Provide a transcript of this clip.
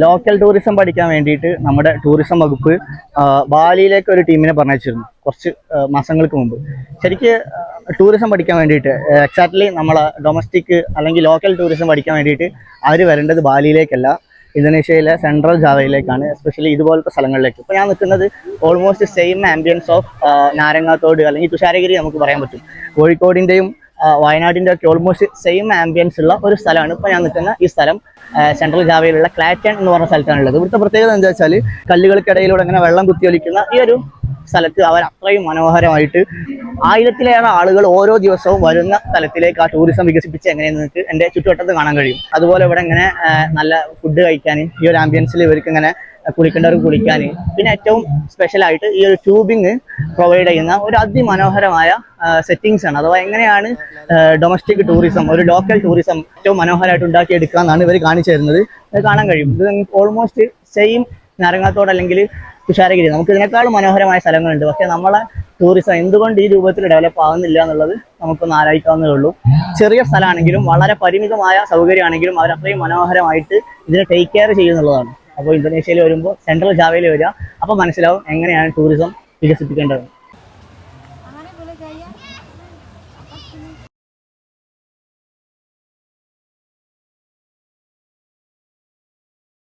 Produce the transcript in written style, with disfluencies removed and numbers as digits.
Local tourism പഠിക്കാൻ വേണ്ടിയിട്ട് നമ്മുടെ ടൂറിസം വകുപ്പ് ബാലിയിലേക്ക് ഒരു ടീമിനെ പറഞ്ഞിരുന്നു കുറച്ച് മാസങ്ങൾക്ക് മുമ്പ്. ശരിക്ക് ടൂറിസം പഠിക്കാൻ വേണ്ടിയിട്ട് എക്സാക്ട്ലി നമ്മളെ ഡൊമസ്റ്റിക് അല്ലെങ്കിൽ ലോക്കൽ ടൂറിസം പഠിക്കാൻ വേണ്ടിയിട്ട് അവർ വരേണ്ടത് ബാലിയിലേക്കല്ല, ഇന്തോനേഷ്യയിലെ സെൻട്രൽ ജാവയിലേക്കാണ്, എസ്പെഷ്യലി ഇതുപോലത്തെ സ്ഥലങ്ങളിലേക്ക്. ഇപ്പോൾ ഞാൻ നിൽക്കുന്നത് almost same ambience of Narangathode അല്ലെങ്കിൽ തുഷാരഗിരി നമുക്ക് പറയാൻ പറ്റും. കോഴിക്കോടിൻ്റെയും വയനാടിൻ്റെ ഒക്കെ ഓൾമോസ്റ്റ് സെയിം ആംബിയൻസ് ഉള്ള ഒരു സ്ഥലമാണ് ഇപ്പോൾ ഞാൻ നിൽക്കുന്ന ഈ സ്ഥലം. സെൻട്രൽ ജാവയിലുള്ള ക്ലാറ്റൺ എന്ന് പറഞ്ഞ സ്ഥലത്താണുള്ളത്. ഇവിടുത്തെ പ്രത്യേകത എന്താ വെച്ചാൽ കല്ലുകൾക്കിടയിലൂടെ ഇങ്ങനെ വെള്ളം കുത്തിയൊലിക്കുന്ന ഈ ഒരു സ്ഥലത്ത് അവർ അത്രയും മനോഹരമായിട്ട് 1000-ലേറെ ആളുകൾ ഓരോ ദിവസവും വരുന്ന സ്ഥലത്തിലേക്ക് ആ ടൂറിസം വികസിപ്പിച്ച് എങ്ങനെയെന്ന് നിങ്ങൾക്ക് എൻ്റെ ചുറ്റുവട്ടത്ത് കാണാൻ കഴിയും. അതുപോലെ ഇവിടെ ഇങ്ങനെ നല്ല ഫുഡ് കഴിക്കാൻ, ഈ ഒരു ആംബിയൻസിൽ ഇവർക്ക് ഇങ്ങനെ കുളിക്കേണ്ടവർക്ക് കുളിക്കാൻ, പിന്നെ ഏറ്റവും സ്പെഷ്യലായിട്ട് ഈ ഒരു ട്യൂബിങ് പ്രൊവൈഡ് ചെയ്യുന്ന ഒരു അതിമനോഹരമായ സെറ്റിങ്സ് ആണ്. അഥവാ എങ്ങനെയാണ് ഡൊമസ്റ്റിക് ടൂറിസം, ഒരു ലോക്കൽ ടൂറിസം ഏറ്റവും മനോഹരമായിട്ട് ഉണ്ടാക്കിയെടുക്കുക എന്നാണ് ഇവർ കാണിച്ചു തരുന്നത്. ഇത് കാണാൻ കഴിയും. ഇത് ഓൾമോസ്റ്റ് സെയിം നാരങ്ങാത്തോട് അല്ലെങ്കിൽ തുഷാരഗിരി, നമുക്ക് ഇതിനേക്കാളും മനോഹരമായ സ്ഥലങ്ങളുണ്ട്. പക്ഷേ നമ്മളെ ടൂറിസം എന്തുകൊണ്ട് ഈ രൂപത്തിൽ ഡെവലപ്പ് ആകുന്നില്ല എന്നുള്ളത് നമുക്കൊന്ന് ആലോചിക്കാവുന്നതേ ഉള്ളൂ. ചെറിയ സ്ഥലമാണെങ്കിലും വളരെ പരിമിതമായ സൗകര്യമാണെങ്കിലും അവർ അത്രയും മനോഹരമായിട്ട് ഇതിനെ ടേക്ക് കെയർ ചെയ്യുന്നുള്ളതാണ്. അപ്പോൾ ഇന്തോനേഷ്യയിൽ വരുമ്പോൾ സെൻട്രൽ ജാവയിൽ വരിക, അപ്പോൾ മനസ്സിലാവും എങ്ങനെയാണ് ടൂറിസം വികസിപ്പിക്കേണ്ടത്.